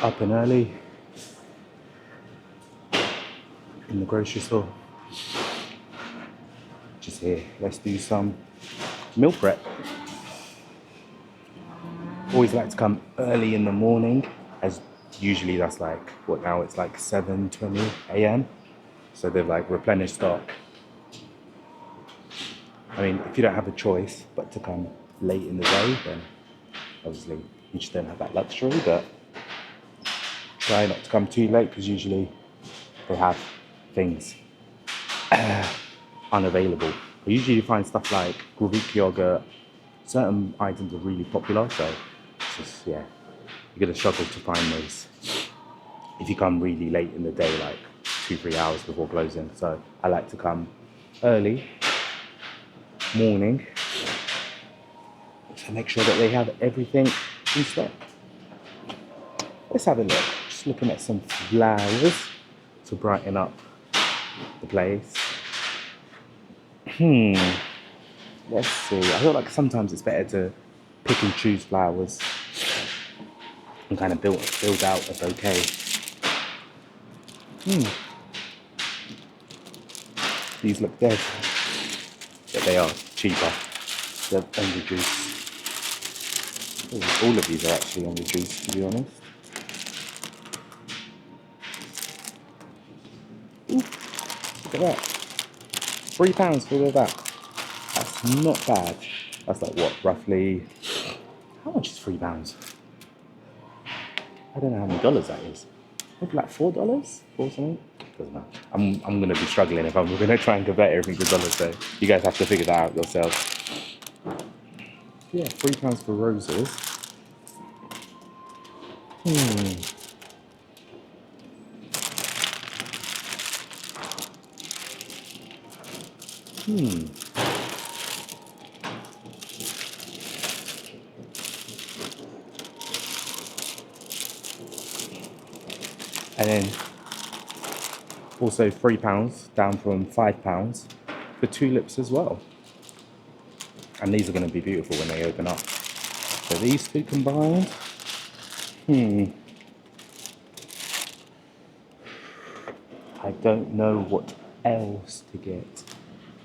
Up and early in the grocery store. Just here. Let's do some meal prep. Always like to come early in the morning, as usually that's like, what now, it's like 7:20 a.m. So they've like replenished stock. I mean, if you don't have a choice but to come late in the day, then obviously you just don't have that luxury, but try not to come too late because usually they have things unavailable. But usually you find stuff like Greek yogurt, certain items are really popular, so it's just, yeah, you're gonna struggle to find those if you come really late in the day, like 2-3 hours before closing. So I like to come early morning to make sure that they have everything in stock. Let's have a look. Just looking at some flowers to brighten up the place. Let's see. I feel like sometimes it's better to pick and choose flowers and kind of build out a bouquet. These look dead, but they are cheaper. They're on reduce. All of these are actually on reduce, to be honest. Ooh, look at that. £3 for all of that. That's not bad. That's like what, roughly, how much is £3? I don't know how many dollars that is. Maybe like $4 or something. Doesn't matter. I'm gonna be struggling if I'm gonna try and convert everything to dollars, so you guys have to figure that out yourselves. Yeah, £3 for roses. And then also £3 down from £5 for tulips as well. And these are going to be beautiful when they open up. So these two combined. I don't know what else to get.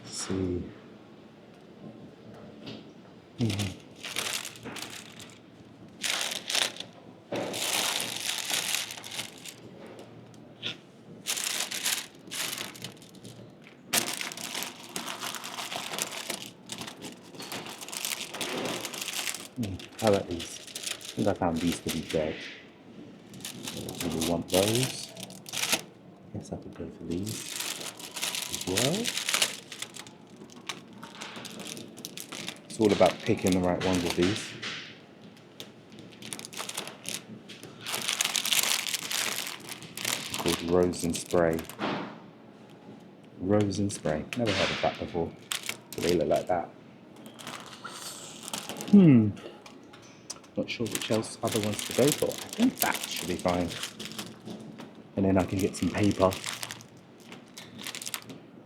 Let's see. How about these? I think I found these to be dead. I really want those. Guess I could go for these as well. It's all about picking the right ones with these. It's called Rose and Spray. Rose and Spray. Never heard of that before. But they look like that. Not sure which else other ones to go for. I think that should be fine. And then I can get some paper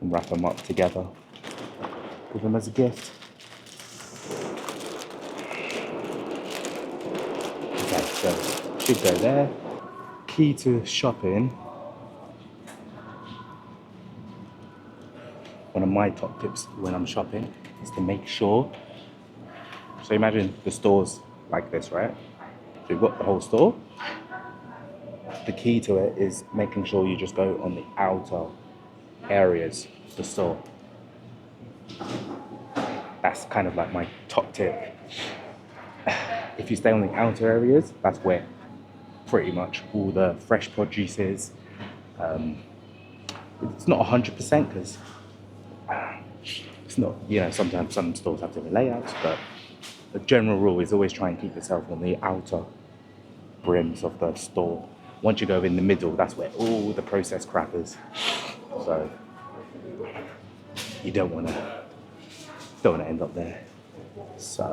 and wrap them up together. Give them as a gift. Okay, so should go there. Key to shopping. One of my top tips when I'm shopping is to make sure. So imagine the store's like this, right? So you've got the whole store. The key to it is making sure you just go on the outer areas of the store. That's kind of like my top tip. If you stay on the outer areas, that's where pretty much all the fresh produce is. It's not 100% because it's not, sometimes some stores have different layouts, but the general rule is always try and keep yourself on the outer brims of the store. Once you go in the middle, that's where all the processed crap is. So you don't want to end up there. So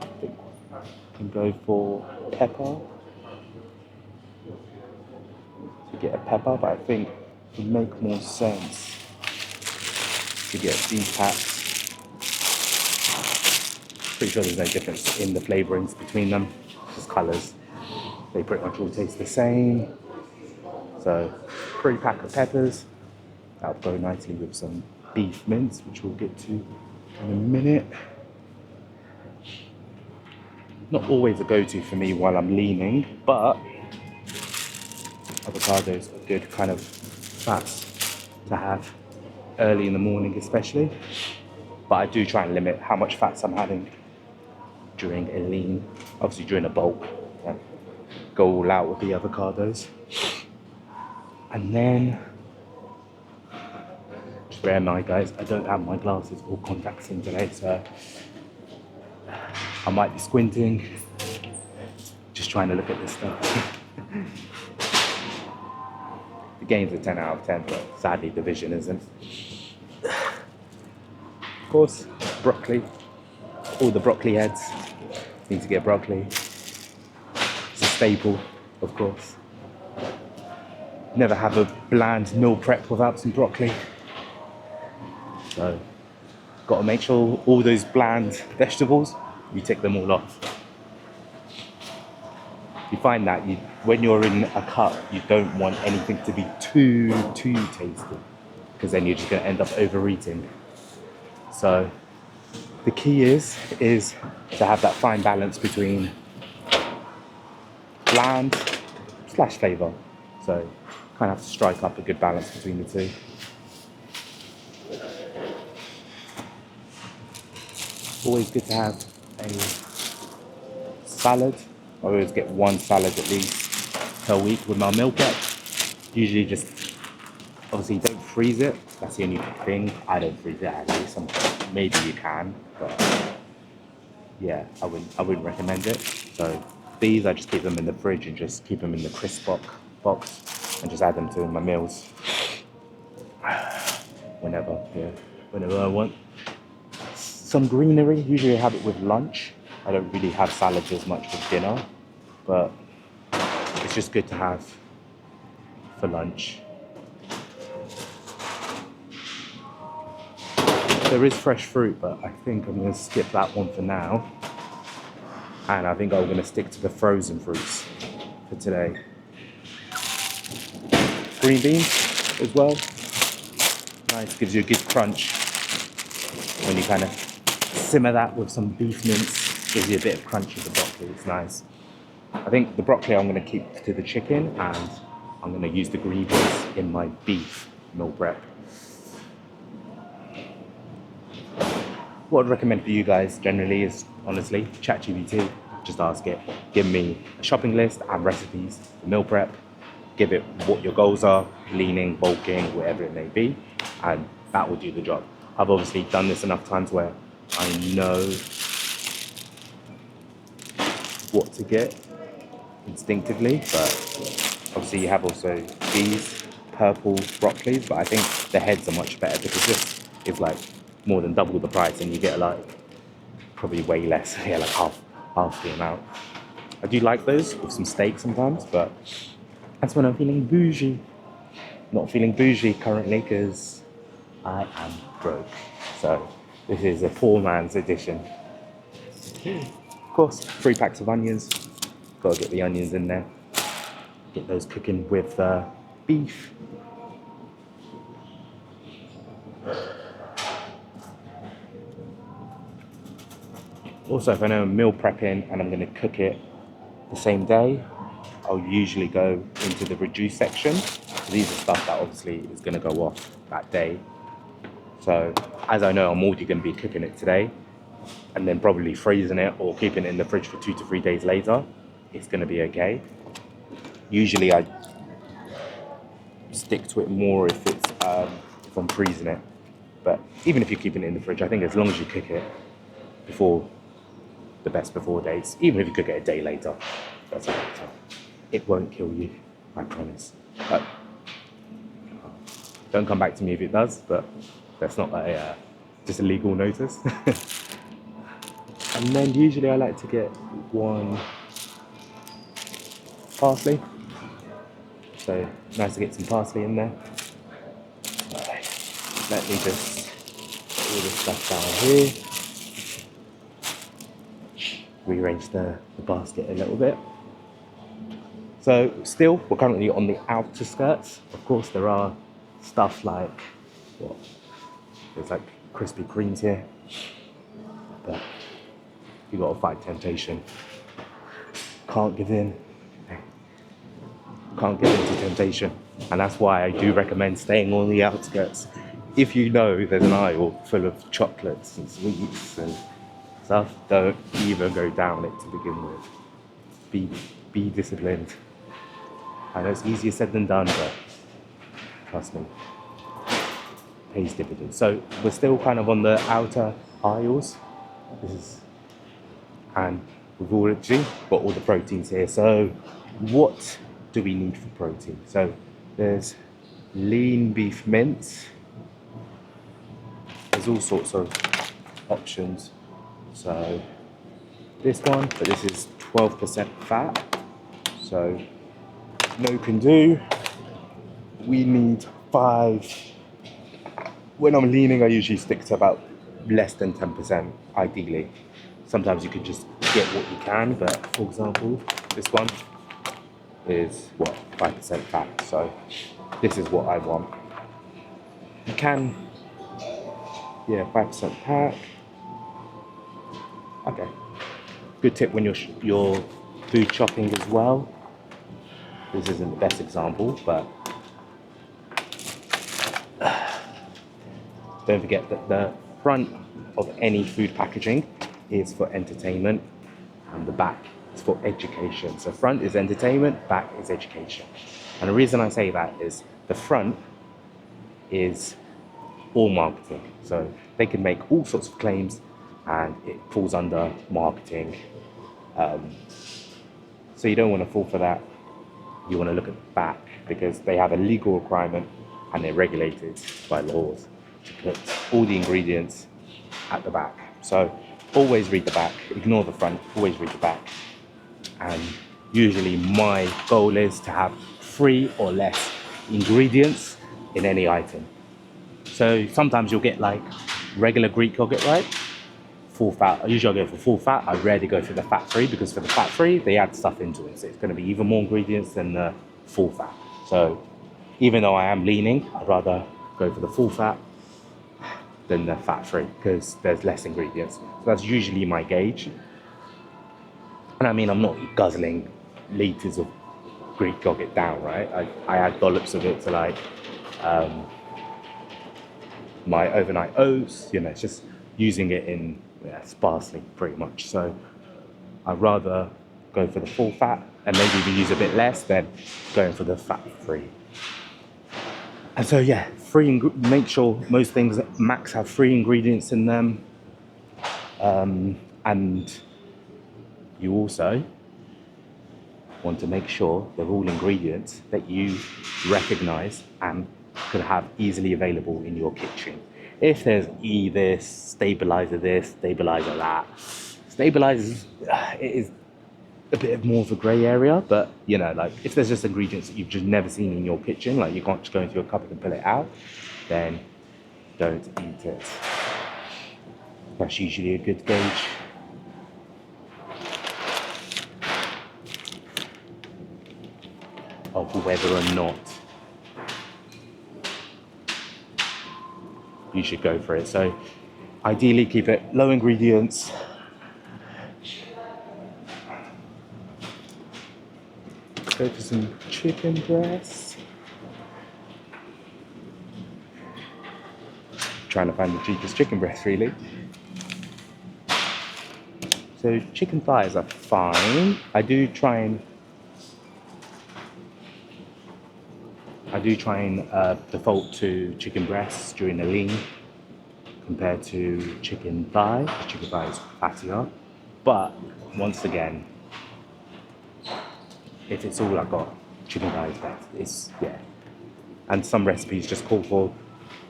I think I can go for pepper. To get a pepper, but I think it would make more sense to get these packs. Pretty sure there's no difference in the flavorings between them, just colours. They pretty much all taste the same. So 3 pack of peppers. That'll go nicely with some beef mince, which we'll get to in a minute. Not always a go-to for me while I'm leaning, but avocados are good kind of fats to have early in the morning especially. But I do try and limit how much fats I'm having during a lean. Obviously during a bulk, yeah, go all out with the avocados. And then, where am I, guys? I don't have my glasses or contacts in today, so I might be squinting, just trying to look at this stuff. The game's a 10 out of 10, but sadly the vision isn't. Of course, broccoli. All the broccoli heads need to get broccoli. It's a staple, of course. Never have a bland meal prep without some broccoli. So, got to make sure all those bland vegetables, you take them all off. You find that when you're in a cup, you don't want anything to be too tasty, because then you're just going to end up overeating. So the key is to have that fine balance between bland / flavour. So kind of have to strike up a good balance between the two. Always good to have a salad. I always get one salad at least per week with my meal prep. Usually just, obviously don't freeze it. That's the only thing. I don't freeze it actually. Maybe you can, but yeah, I wouldn't recommend it. So these, I just keep them in the fridge and just keep them in the crisp box and just add them to my meals whenever I want. Some greenery, usually I have it with lunch. I don't really have salads as much with dinner, but it's just good to have for lunch. There is fresh fruit, but I think I'm going to skip that one for now. And I think I'm going to stick to the frozen fruits for today. Green beans as well. Nice, gives you a good crunch when you kind of simmer that with some beef mince. Gives you a bit of crunch with the broccoli. It's nice. I think the broccoli I'm going to keep to the chicken, and I'm going to use the green beans in my beef meal prep. What I'd recommend for you guys generally is, honestly, ChatGPT. Just ask it. Give me a shopping list and recipes for meal prep. Give it what your goals are, leaning, bulking, whatever it may be, and that will do the job. I've obviously done this enough times where I know what to get instinctively, but obviously you have also these purple broccolis, but I think the heads are much better because this is like more than double the price and you get like probably way less, yeah, like half the amount. I do like those with some steak sometimes, but that's when I'm feeling bougie. Not feeling bougie currently because I am broke. So this is a poor man's edition. Of course, 3 packs of onions. Gotta get the onions in there. Get those cooking with beef. Also, if I know I'm meal prepping and I'm going to cook it the same day, I'll usually go into the reduce section. So these are stuff that obviously is going to go off that day. So as I know I'm already going to be cooking it today and then probably freezing it or keeping it in the fridge for 2 to 3 days later, it's going to be okay. Usually I stick to it more if I'm freezing it. But even if you're keeping it in the fridge, I think as long as you cook it before the best before dates, even if you cook it a day later, that's okay. It won't kill you, I promise. But don't come back to me if it does, but that's not just a legal notice. And then usually I like to get 1 parsley. So nice to get some parsley in there. Right. Let me just put all this stuff down here. Rearrange the basket a little bit. So still, we're currently on the outer skirts. Of course, there are stuff like, what? There's like Krispy Kremes here, but you gotta fight temptation. Can't give in. Can't give in to temptation. And that's why I do recommend staying on the outskirts. If you know there's an aisle full of chocolates and sweets and stuff, don't even go down it to begin with. Be disciplined. I know it's easier said than done, but trust me, pays dividends. So we're still kind of on the outer aisles. And we've already got all the proteins here. So what do we need for protein? So there's lean beef mince. There's all sorts of options. So this one, but this is 12% fat. So no can do. We need 5. When I'm leaning, I usually stick to about less than 10%, ideally. Sometimes you can just get what you can, but for example, this one is what, 5% fat. So this is what I want. You can, yeah, 5% pack. Okay. Good tip when you're food shopping as well. This isn't the best example, but don't forget that the front of any food packaging is for entertainment and the back is for education. So front is entertainment, back is education. And the reason I say that is the front is all marketing. So they can make all sorts of claims and it falls under marketing. So you don't want to fall for that. You want to look at the back because they have a legal requirement and they're regulated by laws to put all the ingredients at the back. So always read the back, ignore the front, always read the back. And usually my goal is to have 3 or less ingredients in any item. So sometimes you'll get like regular Greek yogurt, right? Full fat. Usually I go for full fat. I rarely go for the fat free because for the fat free, they add stuff into it. So it's going to be even more ingredients than the full fat. So even though I am leaning, I'd rather go for the full fat than the fat free because there's less ingredients. So that's usually my gauge. And I mean, I'm not guzzling liters of Greek yogurt down, right? I add dollops of it to like my overnight oats, you know, it's just using it in sparsely pretty much. So I'd rather go for the full fat and maybe even use a bit less than going for the fat free. And so yeah, make sure most things max have 3 ingredients in them. And you also want to make sure they're all ingredients that you recognize and could have easily available in your kitchen. If there's this, stabilizer that, stabilizers, it is a bit more of a grey area, but you know, like if there's just ingredients that you've just never seen in your kitchen, like you can't just go into your cupboard and pull it out, then don't eat it. That's usually a good gauge. Of whether or not you should go for it. So ideally keep it low ingredients. Go for some chicken breast. Trying to find the cheapest chicken breast really. So chicken thighs are fine. I do try and default to chicken breasts during the lean compared to chicken thigh. Chicken thigh is fattier. But once again, if it's all I've got, chicken thigh is best. It's, yeah. And some recipes just call for,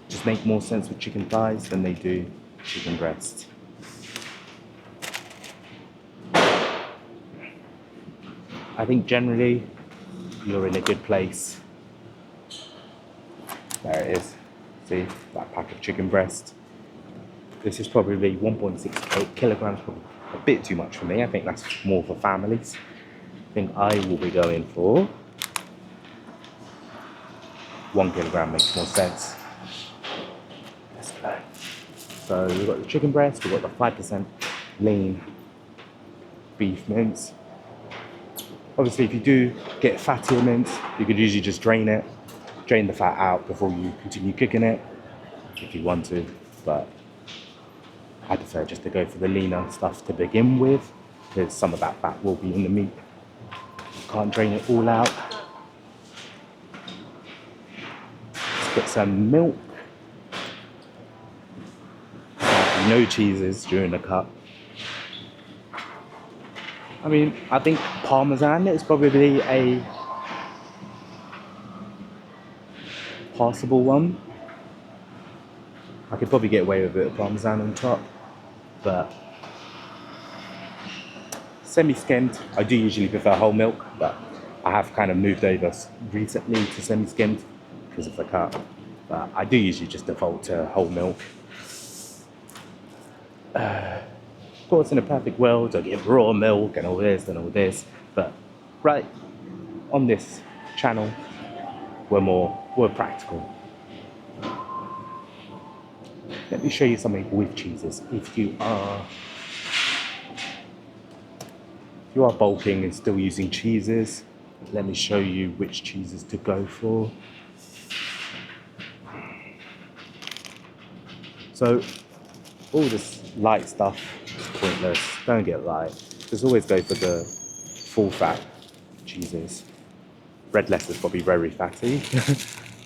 just make more sense with chicken thighs than they do chicken breasts. I think generally you're in a good place. There it is. See, that pack of chicken breast. This is probably 1.68 kilograms, probably a bit too much for me. I think that's more for families. I think I will be going for 1 kilogram, makes more sense. Let's go. So we've got the chicken breast, we've got the 5% lean beef mince. Obviously, if you do get fattier mince, you could usually just drain the fat out before you continue cooking it, if you want to. But I prefer just to go for the leaner stuff to begin with, because some of that fat will be in the meat. Can't drain it all out. Let's get some milk. No cheeses during the cut. I mean, I think Parmesan is probably a passable one. I could probably get away with a bit of Parmesan on top, but semi-skimmed, I do usually prefer whole milk, but I have kind of moved over recently to semi-skimmed because of the cut. But I do usually just default to whole milk. Of course, in a perfect world, I get raw milk and all this, but right on this channel, we're practical. Let me show you something with cheeses. If you are bulking and still using cheeses, let me show you which cheeses to go for. So all this light stuff is pointless. Don't get light. Just always go for the full fat cheeses. Red Leicester's probably very fatty,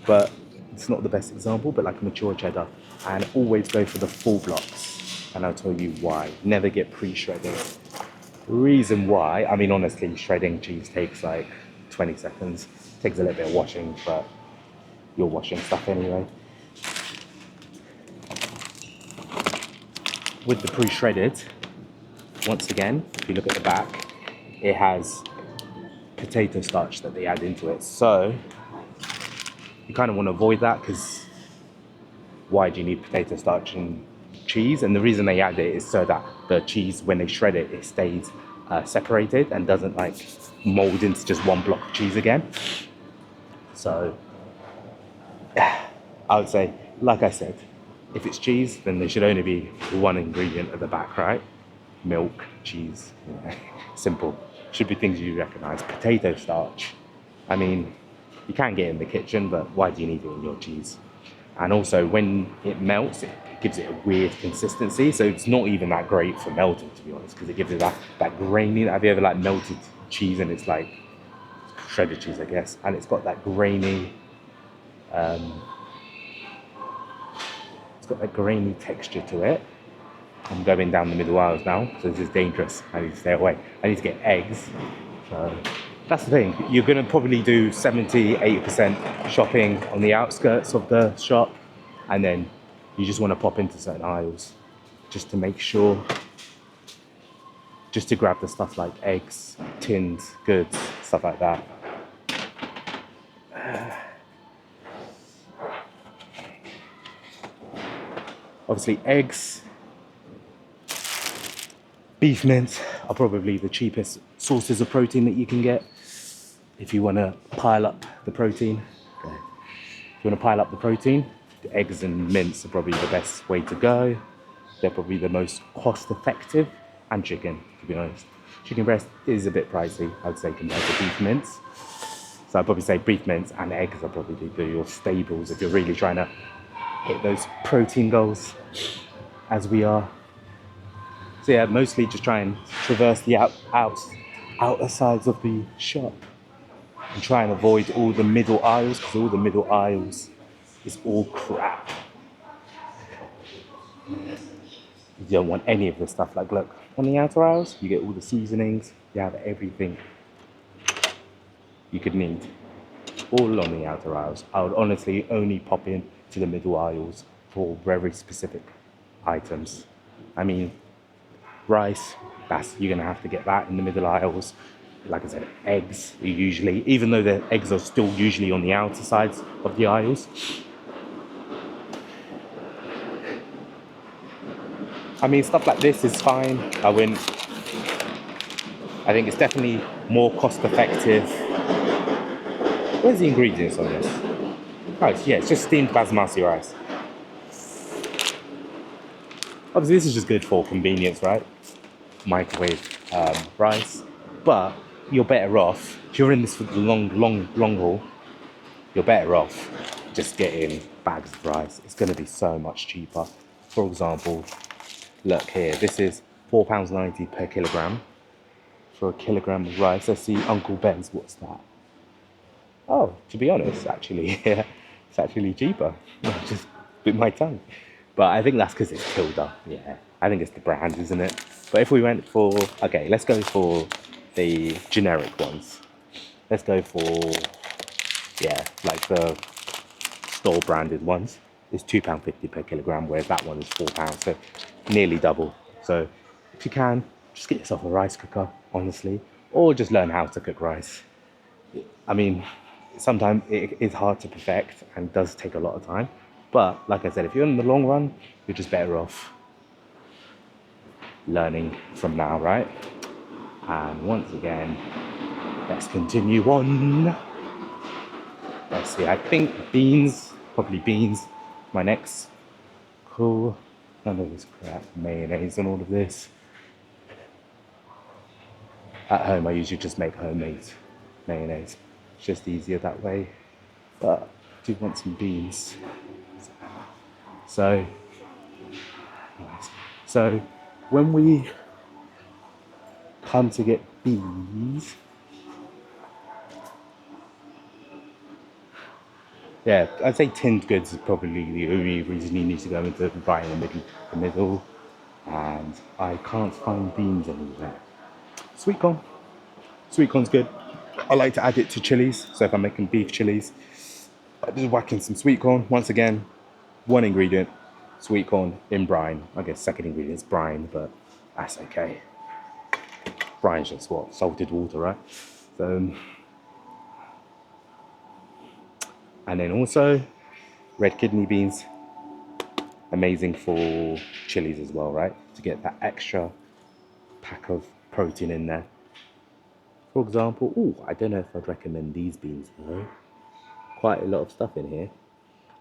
but it's not the best example, but like a mature cheddar. And always go for the full blocks. And I'll tell you why. Never get pre-shredded. Reason why, I mean, honestly, shredding cheese takes like 20 seconds. Takes a little bit of washing, but you're washing stuff anyway. With the pre-shredded, once again, if you look at the back, it has potato starch that they add into it. So you kind of want to avoid that, because why do you need potato starch in cheese? And the reason they add it is so that the cheese, when they shred it, it stays separated and doesn't like mold into just one block of cheese again. So I would say, like I said, if it's cheese, then there should only be one ingredient at the back, right? Milk, cheese, simple. Should be things you recognize. Potato starch. I mean, you can get it in the kitchen, but why do you need it in your cheese? And also, when it melts, it gives it a weird consistency. So it's not even that great for melting, to be honest, because it gives it that grainy. Have you ever like melted cheese and it's like shredded cheese, I guess, and it's got that grainy. It's got that grainy texture to it. I'm going down the middle aisles now, so this is dangerous. I need to stay away. I need to get eggs. So that's the thing. You're going to probably do 70-80% shopping on the outskirts of the shop, and then you just want to pop into certain aisles just to make sure, just to grab the stuff like eggs, tins, goods, stuff like that. Obviously, eggs, beef mince are probably the cheapest sources of protein that you can get if you want to pile up the protein. Okay. If you want to pile up the protein, the eggs and mince are probably the best way to go. They're probably the most cost effective, and chicken, to be honest. Chicken breast is a bit pricey, I'd say, compared to beef mince. So I'd probably say beef mince and eggs are probably your staples if you're really trying to hit those protein goals, as we are. So yeah, mostly just try and traverse the outer sides of the shop and try and avoid all the middle aisles, because all the middle aisles is all crap. You don't want any of this stuff. Like, look, on the outer aisles, you get all the seasonings, you have everything you could need, all on the outer aisles. I would honestly only pop in to the middle aisles for very specific items. I mean, rice, you're gonna have to get that in the middle aisles. Like I said, eggs are usually, even though the eggs are still usually on the outer sides of the aisles. I mean, stuff like this is fine. I wouldn't I think it's definitely more cost effective. Where's the ingredients on this? Oh, yeah, it's just steamed basmati rice. Obviously, this is just good for convenience, right? Microwave rice. But you're better off, if you're in this for the long haul, you're better off just getting bags of rice. It's going to be so much cheaper. For example, look here, this is £4.90 per kilogram for a kilogram of rice. Let's see, Uncle Ben's, what's that? Oh, to be honest, actually, yeah, it's actually cheaper. I just bit my tongue. But I think that's because it's Tilda. Yeah, I think it's the brand, isn't it? But if we went for, okay, let's go for the generic ones. Let's go for, yeah, like the store branded ones. It's £2.50 per kilogram, whereas that one is £4, so nearly double. So if you can, just get yourself a rice cooker, honestly, or just learn how to cook rice. I mean, sometimes it is hard to perfect and does take a lot of time. But like I said, if you're in the long run, you're just better off learning from now, right? And once again, let's continue on. Let's see, I think beans, probably beans, my next. Cool. None of this crap, mayonnaise and all of this. At home, I usually just make homemade mayonnaise. It's just easier that way. But I do want some beans. So, so when we come to get beans, yeah, I'd say tinned goods is probably the only reason you need to go into right in the middle. And I can't find beans anywhere. Sweet corn. Sweet corn's good. I like to add it to chilies. So if I'm making beef chilies, I just whack in some sweet corn. Once again, one ingredient, sweet corn in brine. I guess second ingredient is brine, but that's okay. Brine's just what? Salted water, right? So, and then also red kidney beans. Amazing for chilies as well, right? To get that extra pack of protein in there. For example, oh, I don't know if I'd recommend these beans though. Quite a lot of stuff in here.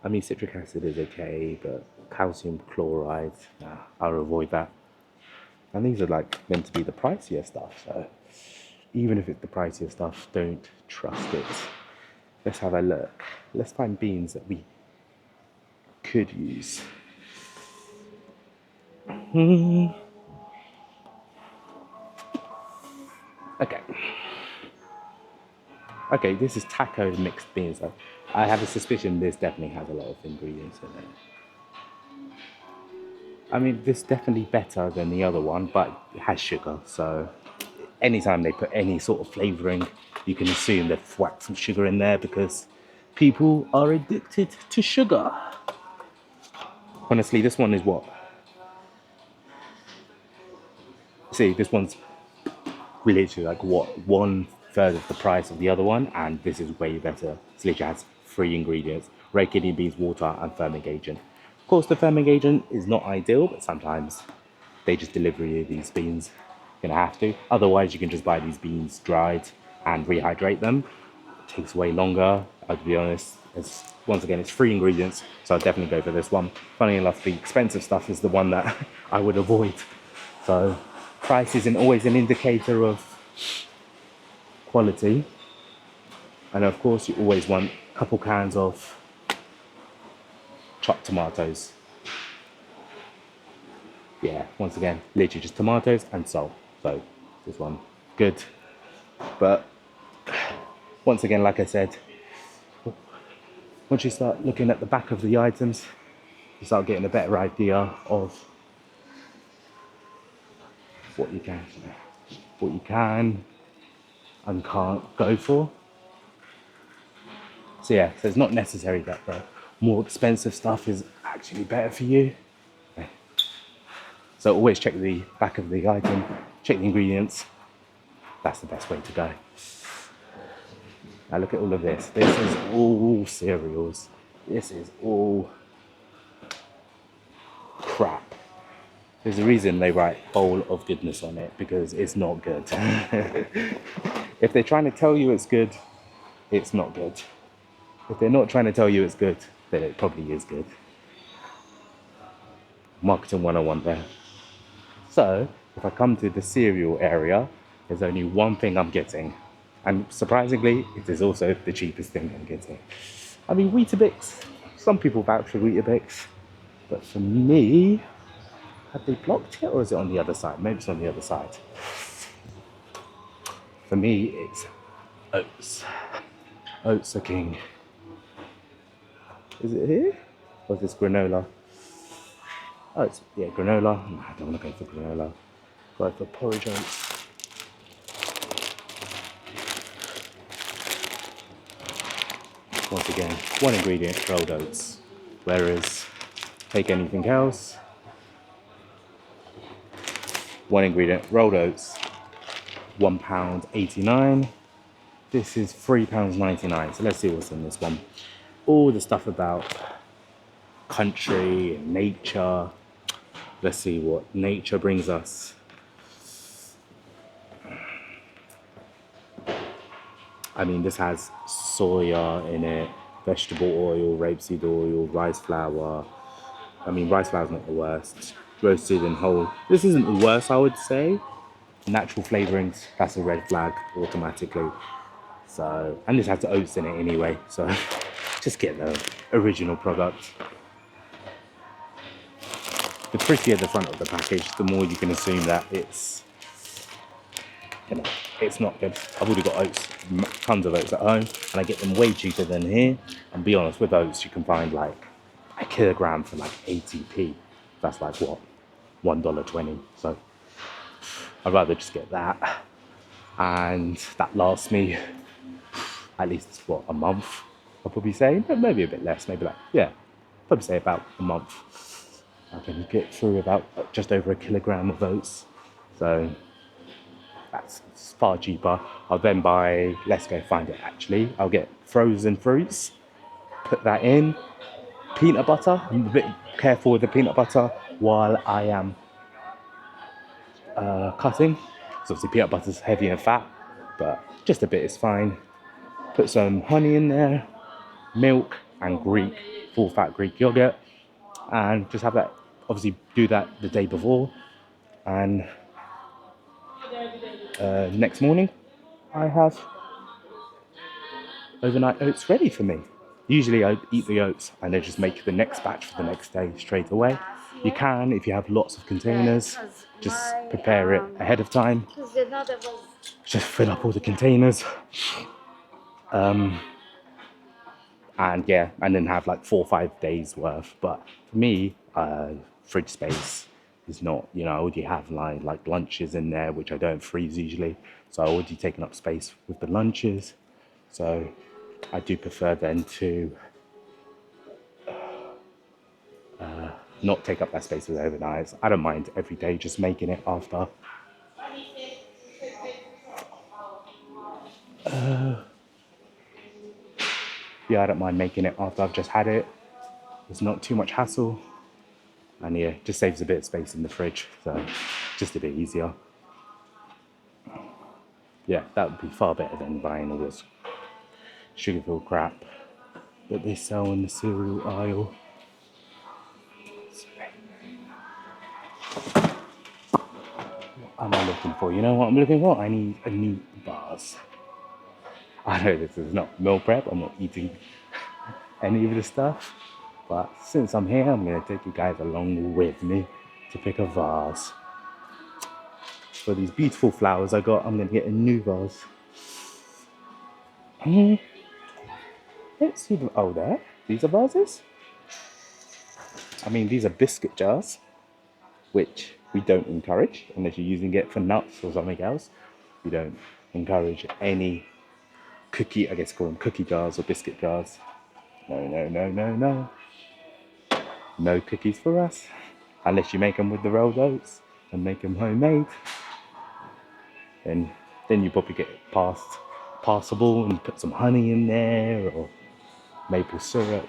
I mean, citric acid is okay, but calcium chloride, nah, I'll avoid that. And these are like meant to be the pricier stuff, so even if it's the pricier stuff, don't trust it. Let's have a look. Let's find beans that we could use. Okay. Okay, this is taco mixed beans. I have a suspicion this definitely has a lot of ingredients in it. I mean, this is definitely better than the other one, but it has sugar. So anytime they put any sort of flavouring, you can assume they've whacked some sugar in there because people are addicted to sugar. Honestly, this one is what? See, this one's literally like what, 1/3 of the price of the other one, and this is way better. It literally has 3 ingredients: red kidney beans, water, and firming agent. Of course, the firming agent is not ideal, but sometimes they just deliver you these beans. You're gonna have to. Otherwise, you can just buy these beans dried and rehydrate them. It takes way longer. I'll be honest. Once again, it's 3 ingredients, so I'll definitely go for this one. Funny enough, the expensive stuff is the one that I would avoid. So price isn't always an indicator of quality. And of course, you always want a couple cans of chopped tomatoes. Yeah, once again, literally just tomatoes and salt. So this one, good. But once again, like I said, once you start looking at the back of the items, you start getting a better idea of what you can and can't go for. So yeah, so it's not necessary that the more expensive stuff is actually better for you. So always check the back of the item, check the ingredients. That's the best way to go. Now look at all of this. This is all cereals. This is all crap. There's a reason they write bowl of goodness on it, because it's not good. If they're trying to tell you it's good, it's not good. If they're not trying to tell you it's good, then it probably is good. Marketing 101 there. So, if I come to the cereal area, there's only one thing I'm getting. And surprisingly, it is also the cheapest thing I'm getting. I mean, Weetabix, some people vouch for Weetabix, but for me, have they blocked it or is it on the other side? Maybe it's on the other side. For me, it's oats. Oats are king. Is it here? Or is this granola? Oh, it's, yeah, granola. No, I don't want to go for granola. Go for porridge oats. Once again, one ingredient, rolled oats. Whereas, take anything else, one ingredient, rolled oats, £1.89. This is £3.99. So let's see what's in this one. All the stuff about country and nature. Let's see what nature brings us. I mean, this has soya in it, vegetable oil, rapeseed oil, rice flour. I mean, rice flour's not the worst. Roasted and whole. This isn't the worst, I would say. Natural flavorings, that's a red flag automatically. So, and this has the oats in it anyway. So, just get the original product. The prettier the front of the package, the more you can assume that it's, you know, it's not good. I've already got oats, tons of oats at home, and I get them way cheaper than here. And be honest, with oats, you can find like a kilogram for like 80p. That's like what, $1.20. So I'd rather just get that, and that lasts me at least what, a month. I'll probably say, maybe a bit less, maybe like, yeah, probably say about a month. I can get through about just over a kilogram of oats. So that's far cheaper. I'll then buy, let's go find it actually. I'll get frozen fruits, put that in, peanut butter. I'm a bit careful with the peanut butter while I am cutting. So obviously peanut butter's heavy and fat, but just a bit is fine. Put some honey in there, milk and Greek, full fat Greek yogurt, and just have that, obviously do that the day before, and next morning I have overnight oats ready for me. Usually I eat the oats and then just make the next batch for the next day straight away. You can, if you have lots of containers, just prepare it ahead of time. Just fill up all the containers. And yeah, and then have like 4 or 5 days worth. But for me, fridge space is not, you know, I already have like lunches in there, which I don't freeze usually. So I already taken up space with the lunches. So I do prefer then to not take up that space with overnights. I don't mind every day just making it after. Yeah, I don't mind making it after I've just had it. It's not too much hassle. And yeah, just saves a bit of space in the fridge. So just a bit easier. Yeah, that would be far better than buying all this sugar-filled crap that they sell in the cereal aisle. What am I looking for? You know what I'm looking for? I need a new bars. I know this is not meal prep. I'm not eating any of the stuff. But since I'm here, I'm going to take you guys along with me to pick a vase. For these beautiful flowers I got, I'm going to get a new vase. Let's see them. Oh, there. These are vases. I mean, these are biscuit jars, which we don't encourage unless you're using it for nuts or something else. We don't encourage any cookie, I guess call them cookie jars or biscuit jars. No, no, no, no, no. No cookies for us. Unless you make them with the rolled oats and make them homemade. And then you probably get passable and put some honey in there or maple syrup.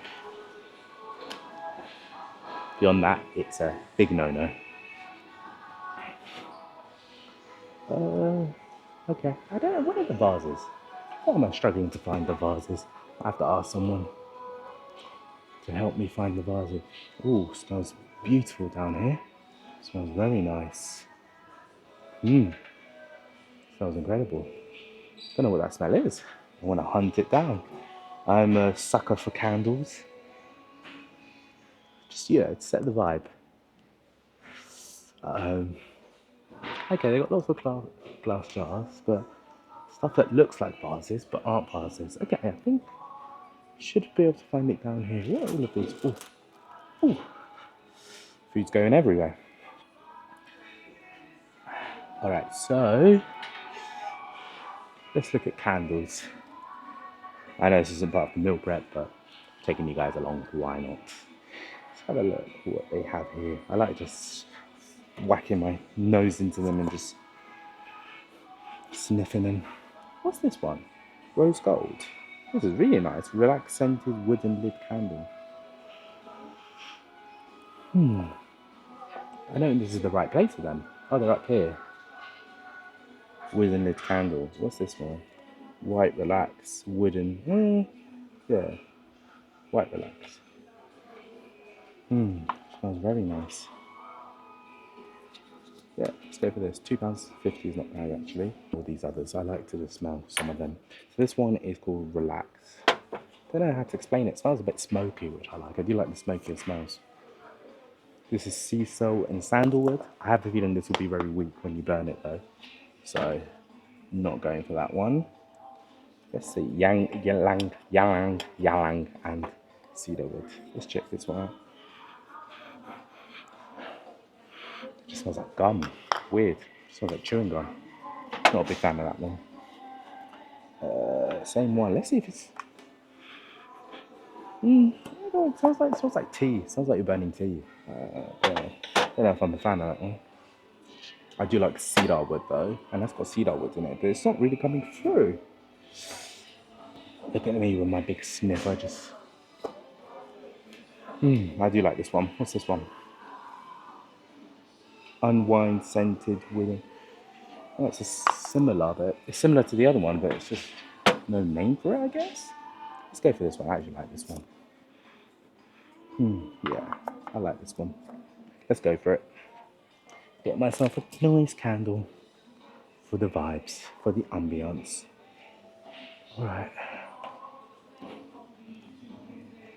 Beyond that, it's a big no-no. Okay. I don't know. What are the vases? Why am I struggling to find the vases? I have to ask someone to help me find the vases. Ooh, smells beautiful down here. Smells very nice. Mmm, smells incredible. Don't know what that smell is. I want to hunt it down. I'm a sucker for candles. Just, to set the vibe. Um, okay, they got lots of glass jars, but stuff that looks like vases but aren't vases. Okay, I think should be able to find it down here. What are all of these? Ooh, ooh. Food's going everywhere. Alright, so let's look at candles. I know this isn't part of the meal prep, but taking you guys along, why not? Let's have a look at what they have here. I like just whacking my nose into them and just sniffing them. What's this one? Rose gold. This is really nice. Relaxed scented wooden lid candle. I don't think this is the right place for them. Oh, they're up here. Wooden lid candle. What's this one? White relax. Wooden. Yeah. White relax. Smells very nice. Yeah, let's go for this. £2.50 is not bad actually. All these others, I like to just smell some of them. So this one is called Relax. Don't know how to explain it. It smells a bit smoky, which I like. I do like the smokier smells. This is sea salt and sandalwood. I have the feeling this will be very weak when you burn it though. So, not going for that one. Let's see, Yalang, and cedarwood. Let's check this one out. It just smells like gum. Weird. It smells like chewing gum. Not a big fan of that one. Same one. Let's see if it's. It smells like tea. It smells like you're burning tea. Don't know if I'm a fan of that one. I do like cedarwood though, and that's got cedarwood in it, but it's not really coming through. Look at me with my big sniff. I do like this one. What's this one? Unwind scented wooden. Oh, it's a similar, but it's similar to the other one, but it's just no name for it, I guess. Let's go for this one. I actually like this one. Yeah, I like this one. Let's go for it. Get myself a nice candle for the vibes, for the ambience. All right.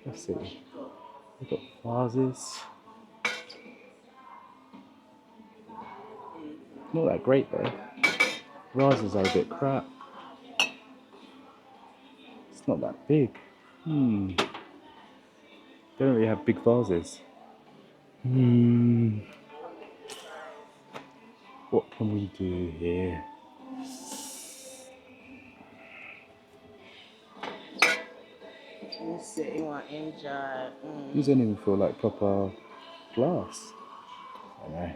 Let's see. We've got vases. Not that great though. Vases are a bit crap. It's not that big. Don't really have big vases. What can we do here? You say you want enjoy. These don't even feel like proper glass. I know.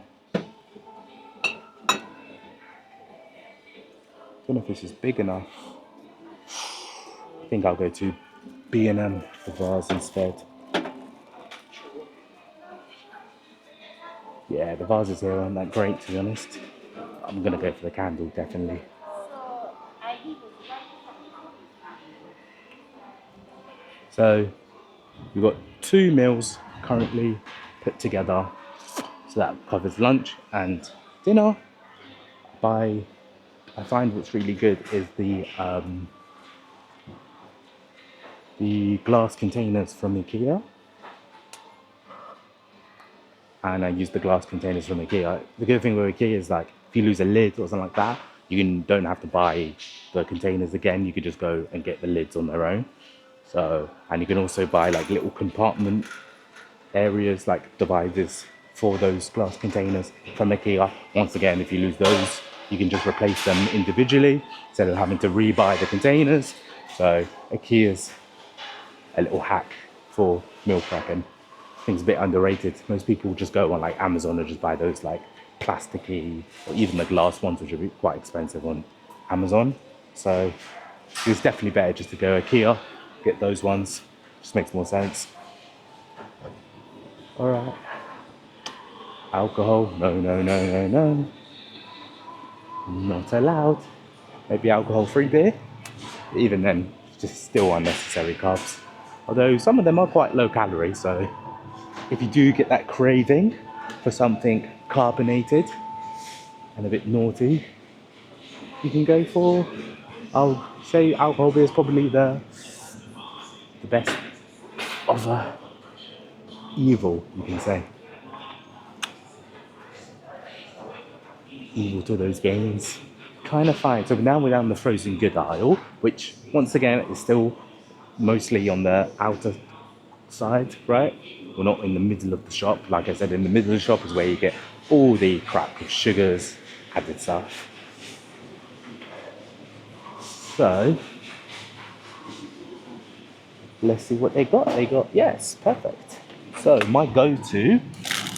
Don't know if this is big enough. I think I'll go to B&M for vase instead. Yeah, the vases here aren't that great to be honest. I'm gonna go for the candle definitely. So we've got 2 meals currently put together. So that covers lunch and dinner. I find what's really good is the glass containers from IKEA. And I use the glass containers from IKEA. The good thing with IKEA is like if you lose a lid or something like that, don't have to buy the containers again. You could just go and get the lids on their own. So, and you can also buy like little compartment areas, like dividers for those glass containers from IKEA. Once again, if you lose those, you can just replace them individually instead of having to rebuy the containers. So IKEA's a little hack for meal prepping. I think it's a bit underrated. Most people just go on like Amazon and just buy those like plasticky or even the glass ones, which are quite expensive on Amazon. So it's definitely better just to go IKEA, get those ones. Just makes more sense. All right. Alcohol? No, no, no, no, no. not allowed. Maybe alcohol-free beer. Even then, just still unnecessary carbs. Although some of them are quite low calorie, so if you do get that craving for something carbonated and a bit naughty, you can go for, I'll say alcohol beer is probably the best of evil, you can say. Evil to those games. Kind of fine. So now we're down the frozen good aisle, which once again is still mostly on the outer side, right? We're not in the middle of the shop. Like I said, in the middle of the shop is where you get all the crap with sugars, added stuff. So let's see what they got. They got, yes, perfect. So my go-to,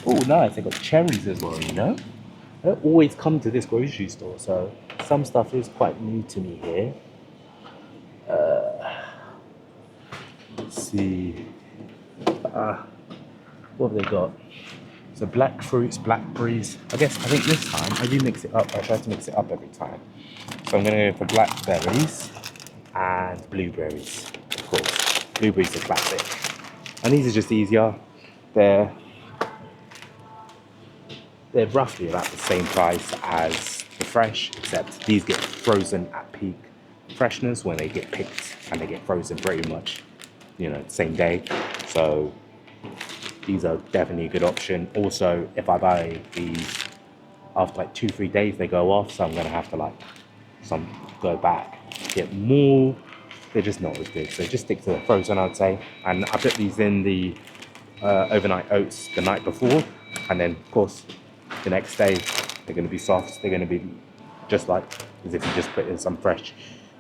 oh nice, they got cherries as well, you know? I don't always come to this grocery store, so some stuff is quite new to me here. Let's see. What have they got? So black fruits, blackberries. I think this time I do mix it up. I try to mix it up every time. So I'm going to go for blackberries and blueberries, of course. Blueberries are classic. And these are just easier. They're roughly about the same price as the fresh, except these get frozen at peak freshness when they get picked, and they get frozen pretty much, same day. So these are definitely a good option. Also, if I buy these after like 2-3 days, they go off, so I'm gonna have to go back, get more. They're just not as good, so just stick to the frozen, I'd say. And I put these in the overnight oats the night before, and then of course the next day they're going to be soft. They're going to be just like as if you just put in some fresh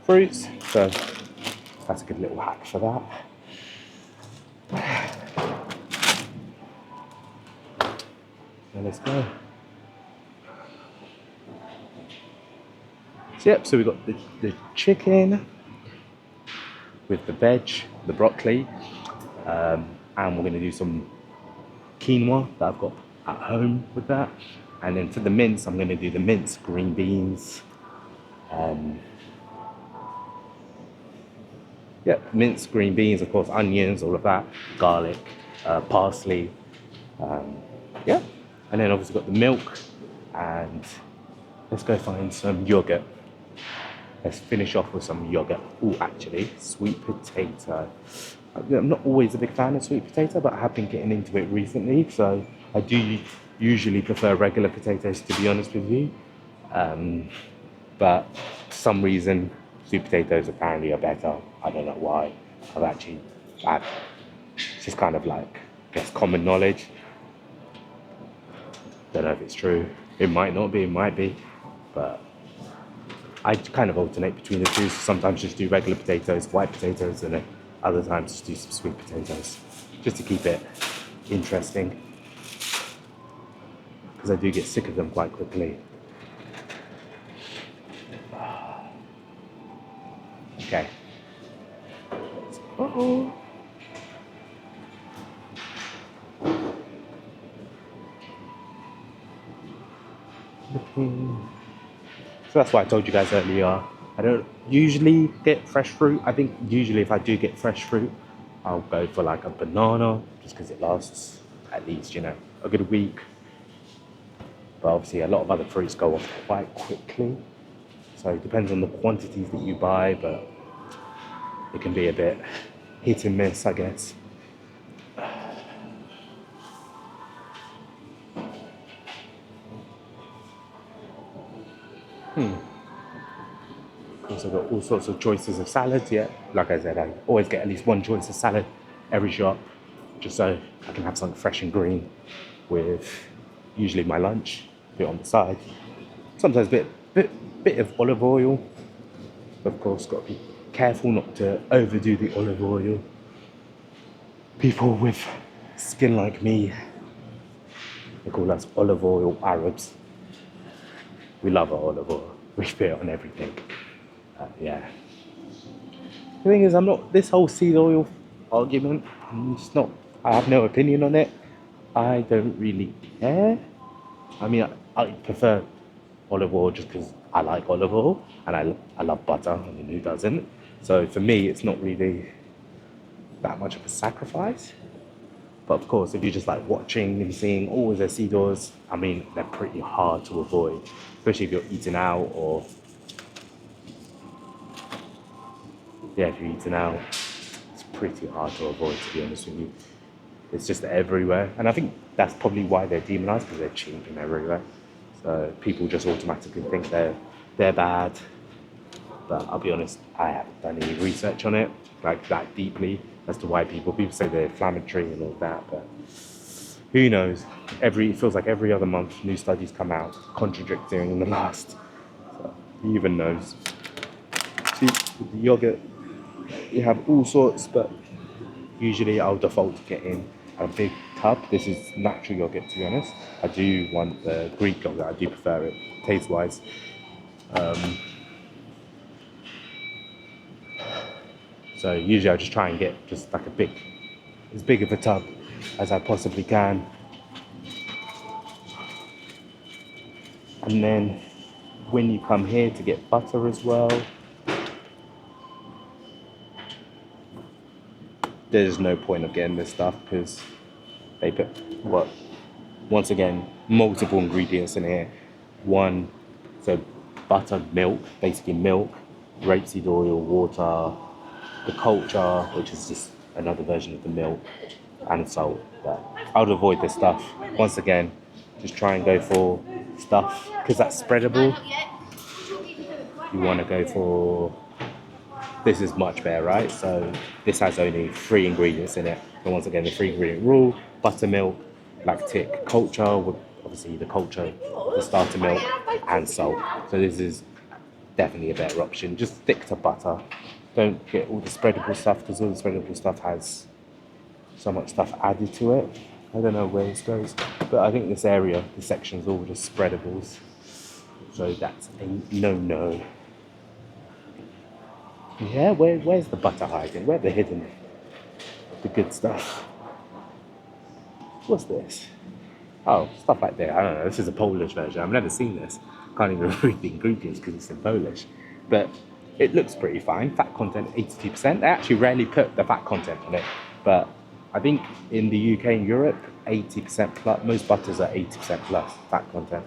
fruits. So that's a good little hack for that. So let's go. So we've got the chicken with the veg, the broccoli, and we're going to do some quinoa that I've got at home with that. And then for the mince, I'm going to do the mince, green beans, mince, green beans, of course, onions, all of that, garlic, parsley, and then obviously got the milk, and let's go find some yogurt. Let's finish off with some yogurt. Oh, actually, sweet potato. I'm not always a big fan of sweet potato, but I have been getting into it recently, so I do usually prefer regular potatoes, to be honest with you. But for some reason, sweet potatoes apparently are better. I don't know why. It's just kind of like, I guess, common knowledge. Don't know if it's true. It might not be, it might be. But I kind of alternate between the two. So sometimes just do regular potatoes, white potatoes, and then other times just do some sweet potatoes. Just to keep it interesting. Because I do get sick of them quite quickly. Okay. Uh-oh. So that's why I told you guys earlier, I don't usually get fresh fruit. I think usually if I do get fresh fruit, I'll go for like a banana, just because it lasts at least, a good week. But obviously a lot of other fruits go off quite quickly. So it depends on the quantities that you buy, but it can be a bit hit and miss, I guess. Also got all sorts of choices of salads, yeah. Like I said, I always get at least one choice of salad every shop, just so I can have something fresh and green with usually my lunch, a bit on the side. Sometimes a bit of olive oil. Of course, got to be careful not to overdo the olive oil. People with skin like me, they call us olive oil Arabs. We love our olive oil. We put it on everything. Yeah. The thing is, I'm not, this whole seed oil argument, I have no opinion on it. I don't really care. I mean, I prefer olive oil just because I like olive oil and I love butter. I mean, who doesn't? So for me, it's not really that much of a sacrifice. But of course, if you're just like watching and seeing all of their seedors, I mean, they're pretty hard to avoid, especially if you're eating out or, yeah, if you're eating out, it's pretty hard to avoid, to be honest with you. It's just everywhere. And I think that's probably why they're demonized, because they're cheap and everywhere. So people just automatically think they're bad. But I'll be honest, I haven't done any research on it like that deeply as to why people say they're inflammatory and all that. But who knows? It feels like every other month new studies come out contradicting the last. So who even knows? See, with the yogurt, you have all sorts, but usually I'll default to getting a big tub. This is natural yogurt, to be honest. I do want the Greek yogurt. I do prefer it taste-wise. So usually I just try and get just like as big of a tub as I possibly can. And then when you come here to get butter as well, there's no point of getting this stuff because they put once again multiple ingredients in here. One, so butter, milk, basically milk, rapeseed oil, water, the culture, which is just another version of the milk, and salt. But I would avoid this stuff. Once again, just try and go for stuff because that's spreadable. You want to go for this is much better, right? So this has only 3 ingredients in it. And once again, the 3 ingredient rule: buttermilk, lactic culture, with obviously the culture, the starter milk, and salt. So this is definitely a better option. Just stick to butter. Don't get all the spreadable stuff because all the spreadable stuff has so much stuff added to it. I don't know where this goes, but I think this area, this section is all just spreadables. So that's a no-no. Yeah, where's the butter hiding? Where are they hidden? The good stuff. What's this? Oh, stuff like that. I don't know. This is a Polish version. I've never seen this. Can't even read the ingredients because it's in Polish. But it looks pretty fine. Fat content 82%. They actually rarely put the fat content on it. But I think in the UK and Europe, 80% plus. Most butters are 80% plus fat content.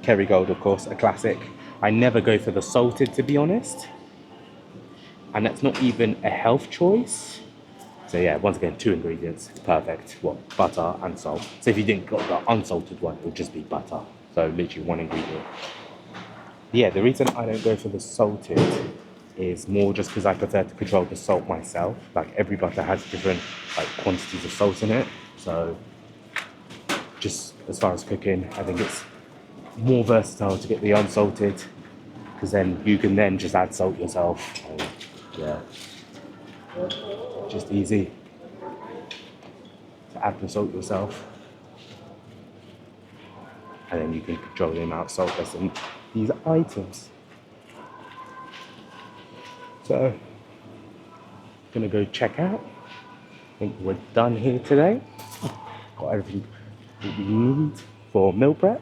Kerrygold, of course, a classic. I never go for the salted, to be honest. And that's not even a health choice. So yeah, once again, 2 ingredients, perfect. What, butter and salt. So if you didn't got the unsalted one, it would just be butter. So literally 1 ingredient. Yeah, the reason I don't go for the salted is more just because I prefer to control the salt myself. Like every butter has different like quantities of salt in it. So just as far as cooking, I think it's more versatile to get the unsalted because then you can then just add salt yourself. And, yeah, just easy to add the salt yourself, and then you can control the amount of salt that's in these items. So, gonna go check out. I think we're done here today. Got everything that we need for meal prep.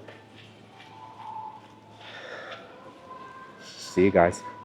See you guys.